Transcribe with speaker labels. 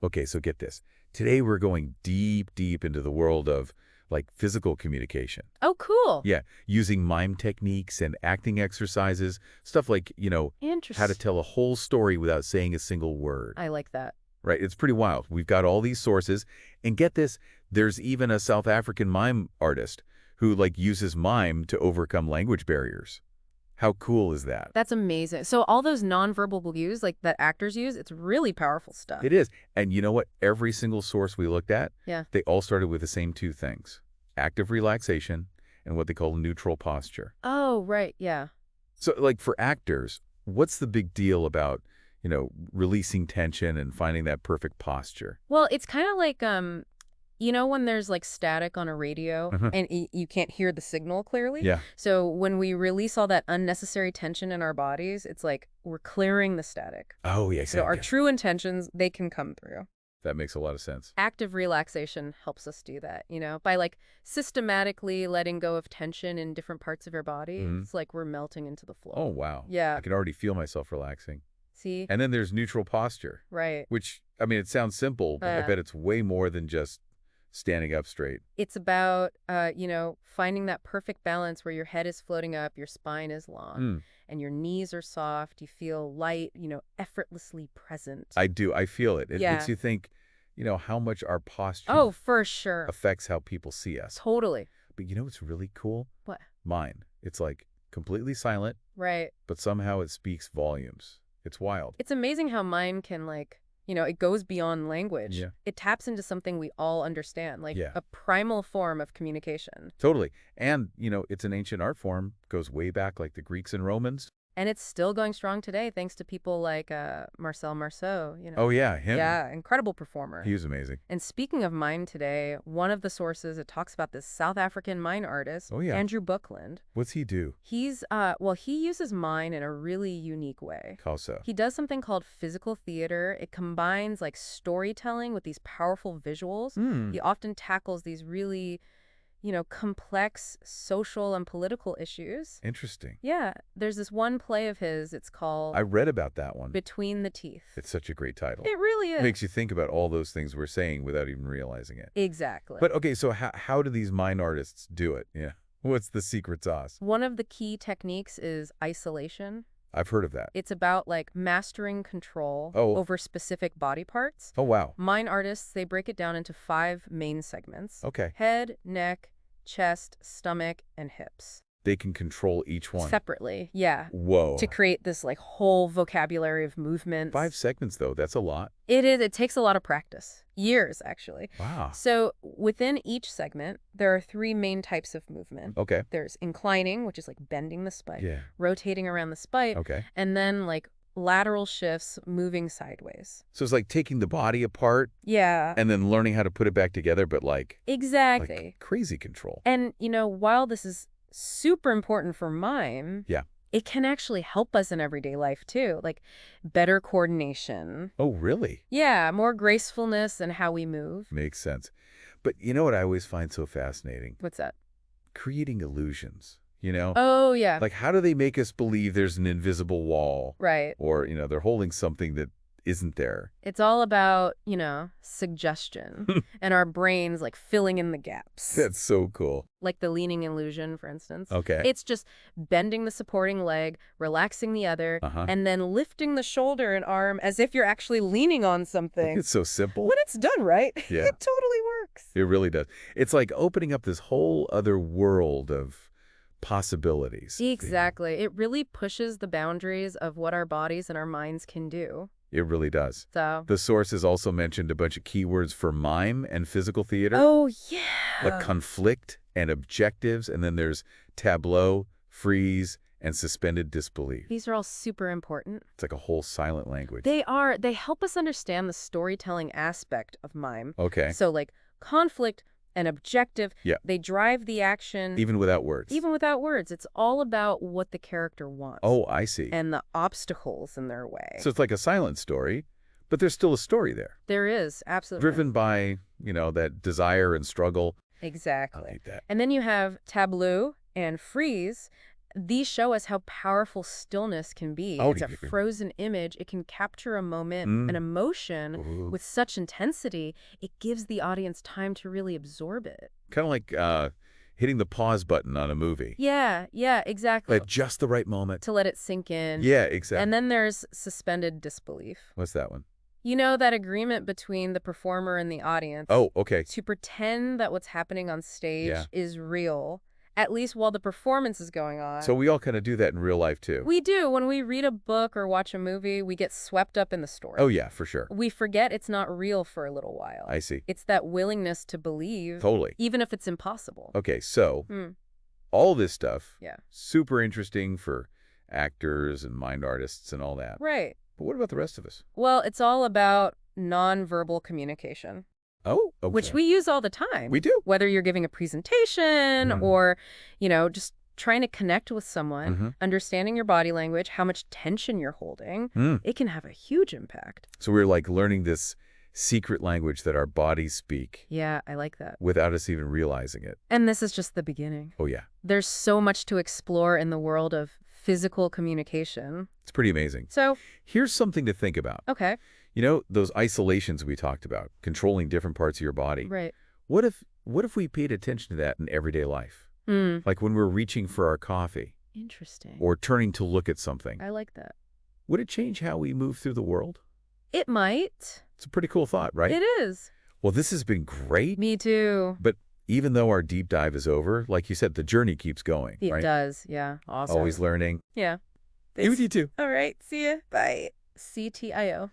Speaker 1: Okay, so get this. Today we're going deep, deep into the world of, like, physical communication.
Speaker 2: Oh, cool.
Speaker 1: Yeah, using mime techniques and acting exercises, stuff like, how to
Speaker 2: Interesting.
Speaker 1: tell a whole story without saying a single word.
Speaker 2: I like that.
Speaker 1: Right? It's pretty wild. We've got all these sources, and get this, there's even a South African mime artist who, like, uses mime to overcome language barriers. How cool is that?
Speaker 2: That's amazing. So all those nonverbal cues like that actors use, it's really powerful stuff.
Speaker 1: It is. And you know what? Every single source we looked at,
Speaker 2: Yeah.
Speaker 1: they all started with the same two things: active relaxation and what they call neutral posture.
Speaker 2: Oh, right. Yeah.
Speaker 1: So, like, for actors, what's the big deal about, releasing tension and finding that perfect posture?
Speaker 2: Well, it's kind of like when there's like static on a radio
Speaker 1: Uh-huh.
Speaker 2: and you can't hear the signal clearly.
Speaker 1: Yeah.
Speaker 2: So when we release all that unnecessary tension in our bodies, it's like we're clearing the static.
Speaker 1: Oh, yeah,
Speaker 2: So our
Speaker 1: exactly.
Speaker 2: true intentions, they can come through.
Speaker 1: That makes a lot of sense.
Speaker 2: Active relaxation helps us do that, by like systematically letting go of tension in different parts of your body.
Speaker 1: Mhm.
Speaker 2: It's like we're melting into the flow.
Speaker 1: Oh, wow.
Speaker 2: Yeah.
Speaker 1: I can already feel myself relaxing.
Speaker 2: See?
Speaker 1: And then there's neutral posture,
Speaker 2: Right.
Speaker 1: which, I mean, it sounds simple, but I bet it's way more than just standing up straight.
Speaker 2: It's about, finding that perfect balance where your head is floating up, your spine is long,
Speaker 1: Mm,
Speaker 2: and your knees are soft. You feel light, effortlessly present.
Speaker 1: I do. I feel it. It
Speaker 2: Yeah.
Speaker 1: makes you think, how much our posture
Speaker 2: Oh, for sure.
Speaker 1: affects how people see us.
Speaker 2: Totally.
Speaker 1: But you know what's really cool?
Speaker 2: What?
Speaker 1: Mine. It's like completely silent,
Speaker 2: Right.
Speaker 1: but somehow it speaks volumes. It's wild.
Speaker 2: It's amazing how mime can, it goes beyond language.
Speaker 1: Yeah.
Speaker 2: It taps into something we all understand, like
Speaker 1: Yeah.
Speaker 2: a primal form of communication.
Speaker 1: Totally. And, it's an ancient art form, goes way back like the Greeks and Romans.
Speaker 2: And it's still going strong today thanks to people like Marcel Marceau,
Speaker 1: Oh, yeah, him.
Speaker 2: Yeah, incredible performer.
Speaker 1: He was amazing.
Speaker 2: And speaking of mime today, one of the sources, it talks about this South African mime artist,
Speaker 1: Oh, yeah.
Speaker 2: Andrew Buckland.
Speaker 1: What's he do?
Speaker 2: He uses mime in a really unique way.
Speaker 1: How so?
Speaker 2: He does something called physical theater. It combines like storytelling with these powerful visuals.
Speaker 1: Hmm.
Speaker 2: He often tackles these really, complex social and political issues.
Speaker 1: Interesting.
Speaker 2: Yeah, there's this one play of his, it's called
Speaker 1: I read about that one.
Speaker 2: Between the Teeth.
Speaker 1: It's such a great title.
Speaker 2: It really
Speaker 1: It
Speaker 2: is.
Speaker 1: makes you think about all those things we're saying without even realizing it.
Speaker 2: Exactly.
Speaker 1: But okay, so how do these mime artists do it? Yeah. What's the secret sauce?
Speaker 2: One of the key techniques is isolation.
Speaker 1: I've heard of that.
Speaker 2: It's about like mastering control
Speaker 1: Oh.
Speaker 2: over specific body parts.
Speaker 1: Oh, wow.
Speaker 2: Mime artists, they break it down into 5 main segments.
Speaker 1: Okay.
Speaker 2: Head, neck, chest, stomach, and hips.
Speaker 1: They can control each one.
Speaker 2: Separately, yeah.
Speaker 1: Whoa.
Speaker 2: To create this like whole vocabulary of movements.
Speaker 1: 5 segments, though. That's a lot.
Speaker 2: It is. It takes a lot of practice. Years, actually.
Speaker 1: Wow.
Speaker 2: So within each segment, there are 3 main types of movement.
Speaker 1: Okay.
Speaker 2: There's inclining, which is like bending the spine,
Speaker 1: Yeah.
Speaker 2: rotating around the spine,
Speaker 1: Okay.
Speaker 2: and then like lateral shifts, moving sideways.
Speaker 1: So it's like taking the body apart
Speaker 2: Yeah,
Speaker 1: and then learning how to put it back together, but like
Speaker 2: exactly.
Speaker 1: crazy control.
Speaker 2: And, while this is super important for mime,
Speaker 1: Yeah.
Speaker 2: it can actually help us in everyday life too, like better coordination.
Speaker 1: Oh, really?
Speaker 2: Yeah, more gracefulness in how we move.
Speaker 1: Makes sense. But you know what I always find so fascinating?
Speaker 2: What's that?
Speaker 1: Creating illusions,
Speaker 2: Oh, yeah.
Speaker 1: Like, how do they make us believe there's an invisible wall?
Speaker 2: Right.
Speaker 1: Or, they're holding something that isn't there?
Speaker 2: It's all about, suggestion and our brains like filling in the gaps.
Speaker 1: That's so cool.
Speaker 2: Like the leaning illusion, for instance.
Speaker 1: Okay.
Speaker 2: It's just bending the supporting leg, relaxing the other,
Speaker 1: Uh-huh.
Speaker 2: and then lifting the shoulder and arm as if you're actually leaning on something.
Speaker 1: It's so simple.
Speaker 2: When it's done right,
Speaker 1: Yeah.
Speaker 2: it totally works.
Speaker 1: It really does. It's like opening up this whole other world of possibilities.
Speaker 2: Exactly. It really pushes the boundaries of what our bodies and our minds can do.
Speaker 1: It really does.
Speaker 2: So.
Speaker 1: The sources also mentioned a bunch of keywords for mime and physical theater.
Speaker 2: Oh, yeah.
Speaker 1: Like conflict and objectives, and then there's tableau, freeze, and suspended disbelief.
Speaker 2: These are all super important.
Speaker 1: It's like a whole silent language.
Speaker 2: They are. They help us understand the storytelling aspect of mime.
Speaker 1: Okay.
Speaker 2: So like conflict and objective,
Speaker 1: Yeah.
Speaker 2: they drive the action.
Speaker 1: Even without words.
Speaker 2: Even without words. It's all about what the character wants.
Speaker 1: Oh, I see.
Speaker 2: And the obstacles in their way.
Speaker 1: So it's like a silent story, but there's still a story there.
Speaker 2: There is, absolutely.
Speaker 1: Driven by, that desire and struggle.
Speaker 2: Exactly.
Speaker 1: I like that.
Speaker 2: And then you have tableau and freeze. These show us how powerful stillness can be.
Speaker 1: Oh,
Speaker 2: It's a frozen image. It can capture a moment, an emotion
Speaker 1: Ooh.
Speaker 2: with such intensity, it gives the audience time to really absorb it.
Speaker 1: Kind of like hitting the pause button on a movie.
Speaker 2: Yeah, exactly.
Speaker 1: At just the right moment.
Speaker 2: To let it sink in.
Speaker 1: Yeah, exactly.
Speaker 2: And then there's suspended disbelief.
Speaker 1: What's that one?
Speaker 2: You know, that agreement between the performer and the audience.
Speaker 1: Oh, okay.
Speaker 2: To pretend that what's happening on stage
Speaker 1: Yeah.
Speaker 2: is real, at least while the performance is going on.
Speaker 1: So we all kind of do that in real life, too.
Speaker 2: We do. When we read a book or watch a movie, we get swept up in the story.
Speaker 1: Oh, yeah, for sure.
Speaker 2: We forget it's not real for a little while.
Speaker 1: I see.
Speaker 2: It's that willingness to believe,
Speaker 1: Totally.
Speaker 2: even if it's impossible.
Speaker 1: Okay, so all this stuff,
Speaker 2: Yeah.
Speaker 1: super interesting for actors and mind artists and all that.
Speaker 2: Right.
Speaker 1: But what about the rest of us?
Speaker 2: Well, it's all about nonverbal communication.
Speaker 1: Oh, okay.
Speaker 2: Which we use all the time.
Speaker 1: We do.
Speaker 2: Whether you're giving a presentation or, just trying to connect with someone, understanding your body language, how much tension you're holding, it can have a huge impact.
Speaker 1: So we're like learning this secret language that our bodies speak.
Speaker 2: Yeah, I like that.
Speaker 1: Without us even realizing it.
Speaker 2: And this is just the beginning.
Speaker 1: Oh, yeah.
Speaker 2: There's so much to explore in the world of physical communication.
Speaker 1: It's pretty amazing.
Speaker 2: So
Speaker 1: here's something to think about.
Speaker 2: Okay.
Speaker 1: You know, those isolations we talked about, controlling different parts of your body.
Speaker 2: Right.
Speaker 1: What if we paid attention to that in everyday life? Like when we're reaching for our coffee.
Speaker 2: Interesting.
Speaker 1: Or turning to look at something.
Speaker 2: I like that.
Speaker 1: Would it change how we move through the world?
Speaker 2: It might.
Speaker 1: It's a pretty cool thought, right?
Speaker 2: It is.
Speaker 1: Well, this has been great.
Speaker 2: Me too.
Speaker 1: But even though our deep dive is over, like you said, the journey keeps going,
Speaker 2: It
Speaker 1: right?
Speaker 2: does, yeah. Awesome.
Speaker 1: Always learning.
Speaker 2: Yeah.
Speaker 1: You too.
Speaker 2: All right. See ya. Bye. CTIO.